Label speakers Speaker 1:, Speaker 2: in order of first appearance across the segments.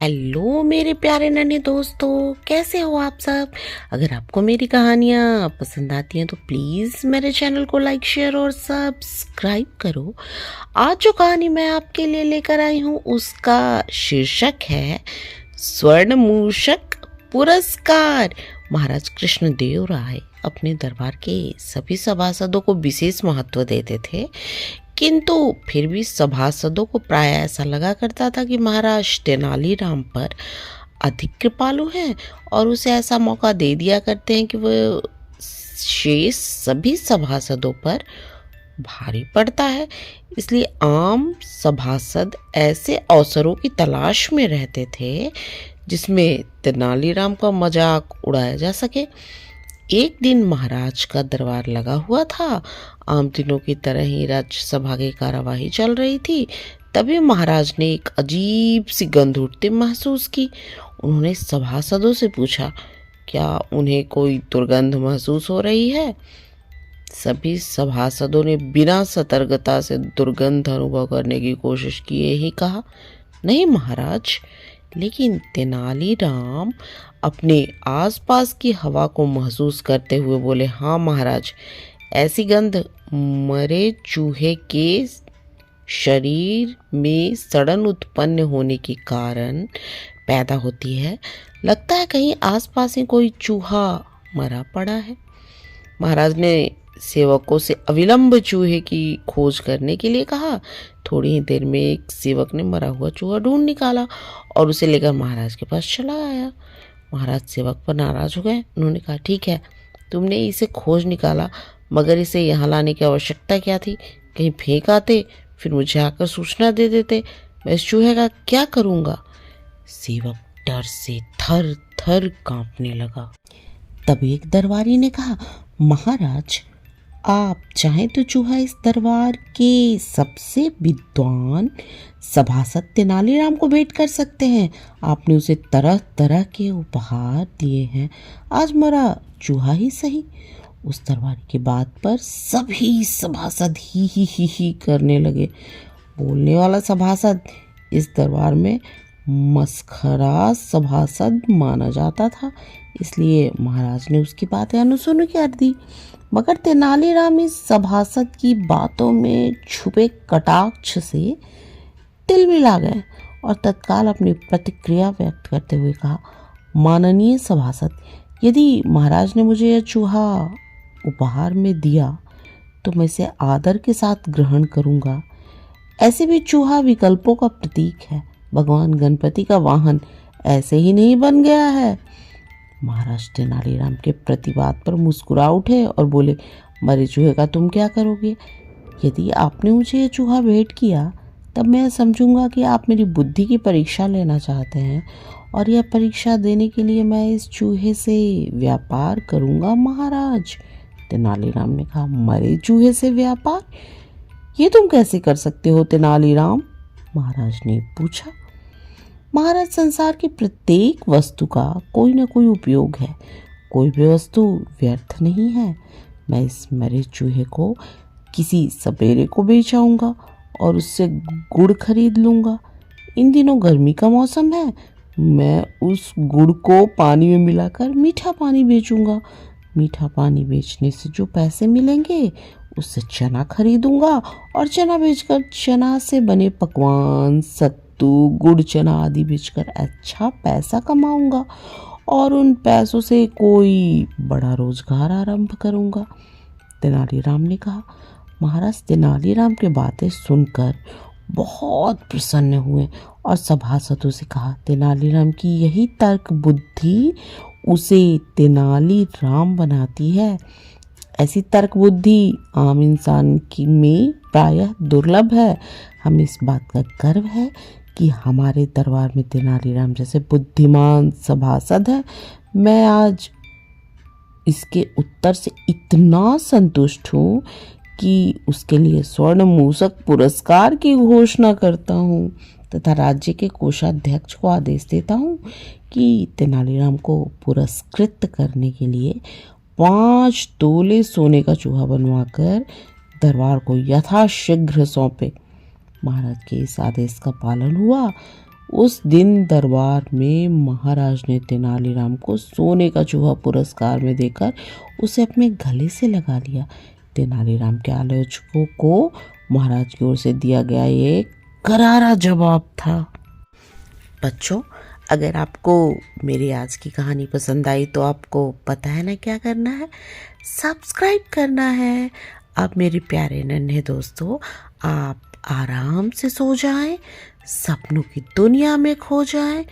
Speaker 1: Hello मेरे प्यारे नन्हे दोस्तों, कैसे हो आप सब। अगर आपको मेरी कहानियाँ पसंद आती हैं तो प्लीज़ मेरे चैनल को लाइक शेयर और सब्सक्राइब करो। आज जो कहानी मैं आपके लिए लेकर आई हूँ उसका शीर्षक है स्वर्ण मूषक पुरस्कार। महाराज कृष्णदेव राय अपने दरबार के सभी सभासदों को विशेष महत्व देते थे, किंतु फिर भी सभासदों को प्राय ऐसा लगा करता था कि महाराज तेनालीराम पर अधिक कृपालु हैं और उसे ऐसा मौका दे दिया करते हैं कि वो शेष सभी सभासदों पर भारी पड़ता है। इसलिए आम सभासद ऐसे अवसरों की तलाश में रहते थे जिसमें तेनालीराम का मजाक उड़ाया जा सके। एक दिन महाराज का दरबार लगा हुआ था। आम दिनों की तरह ही राज्यसभा की कार्यवाही चल रही थी। तभी महाराज ने एक अजीब सी गंध उठते महसूस की। उन्होंने सभासदों से पूछा, क्या उन्हें कोई दुर्गंध महसूस हो रही है। सभी सभासदों ने बिना सतर्कता से दुर्गंध अनुभव करने की कोशिश किए ही कहा, नहीं महाराज। लेकिन तेनालीराम अपने आसपास की हवा को महसूस करते हुए बोले, हाँ महाराज, ऐसी गंध मरे चूहे के शरीर में सड़न उत्पन्न होने के कारण पैदा होती है। लगता है कहीं आसपास ही कोई चूहा मरा पड़ा है। महाराज ने सेवकों से अविलंब चूहे की खोज करने के लिए कहा। थोड़ी ही देर में एक सेवक ने मरा हुआ चूहा ढूंढ निकाला और उसे लेकर महाराज के पास चला आया। महाराज सेवक पर नाराज हो गए। उन्होंने कहा, ठीक है, तुमने इसे खोज निकाला, मगर इसे यहाँ लाने की आवश्यकता क्या थी। कहीं फेंक आते, फिर मुझे आकर सूचना दे देते। मैं इस चूहे का क्या करूँगा। सेवक डर से थर थर कांपने लगा। तब एक दरबारी ने कहा, महाराज, आप चाहें तो चूहा इस दरबार के सबसे विद्वान सभासद तेनालीराम को भेंट कर सकते हैं। आपने उसे तरह तरह के उपहार दिए हैं, आज मरा चूहा ही सही। उस दरबारी की बात पर सभी सभासद ही करने लगे। बोलने वाला सभासद इस दरबार में मस्खरा सभासद माना जाता था, इसलिए महाराज ने उसकी बातें अनसुनी कर दी। मगर तेनालीराम इस सभासद की बातों में छुपे कटाक्ष से तिलमिला गए और तत्काल अपनी प्रतिक्रिया व्यक्त करते हुए कहा, माननीय सभासद, यदि महाराज ने मुझे यह चूहा उपहार में दिया तो मैं इसे आदर के साथ ग्रहण करूंगा। ऐसे भी चूहा विकल्पों का प्रतीक है। भगवान गणपति का वाहन ऐसे ही नहीं बन गया है। महाराज तेनालीराम के प्रतिवाद पर मुस्कुरा उठे और बोले, मरे चूहे का तुम क्या करोगे। यदि आपने मुझे यह चूहा भेंट किया तब मैं समझूंगा कि आप मेरी बुद्धि की परीक्षा लेना चाहते हैं, और यह परीक्षा देने के लिए मैं इस चूहे से व्यापार करूंगा। महाराज, तेनालीराम ने कहा, मरे चूहे से व्यापार, ये तुम कैसे कर सकते हो तेनालीराम। महाराज ने पूछा। महाराज, संसार की प्रत्येक वस्तु का कोई ना कोई उपयोग है, कोई भी वस्तु व्यर्थ नहीं है। मैं इस मरे चूहे को किसी सपेरे को बेच आऊंगा और उससे गुड़ खरीद लूंगा। इन दिनों गर्मी का मौसम है, मैं उस गुड़ को पानी में मिलाकर मीठा पानी बेचूंगा। मीठा पानी बेचने से जो पैसे मिलेंगे उससे चना खरीदूंगा और चना बेचकर चना से बने पकवान, सत्तू, गुड़ चना आदि बेचकर अच्छा पैसा कमाऊंगा और उन पैसों से कोई बड़ा रोजगार आरंभ करूंगा। तेनालीराम ने कहा। महाराज तेनालीराम की बातें सुनकर बहुत प्रसन्न हुए और सभासदों से कहा, तेनालीराम की यही तर्क बुद्धि उसे तेनालीराम बनाती है। ऐसी तर्क बुद्धि आम इंसान की में प्रायः दुर्लभ है। हमें इस बात का गर्व है कि हमारे दरबार में तेनालीराम जैसे बुद्धिमान सभासद है। मैं आज इसके उत्तर से इतना संतुष्ट हूँ कि उसके लिए स्वर्ण मूषक पुरस्कार की घोषणा करता हूँ तथा राज्य के कोषाध्यक्ष को आदेश देता हूँ कि तेनालीराम को पुरस्कृत करने के लिए 5 तोले सोने का चूहा बनवाकर दरबार को यथाशीघ्र सौंपे। महाराज के इस आदेश का पालन हुआ उस दिन दरबार में महाराज ने तेनालीराम को सोने का चूहा पुरस्कार में देकर उसे अपने गले से लगा लिया। तेनालीराम के आलोचकों को महाराज की ओर से दिया गया ये करारा जवाब था। बच्चों, अगर आपको मेरी आज की कहानी पसंद आई तो आपको पता है ना क्या करना है, सब्सक्राइब करना है। अब मेरे प्यारे नन्हे दोस्तों, आप आराम से सो जाएं, सपनों की दुनिया में खो जाएं।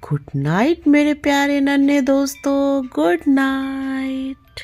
Speaker 1: गुड नाइट मेरे प्यारे नन्हे दोस्तों, गुड नाइट।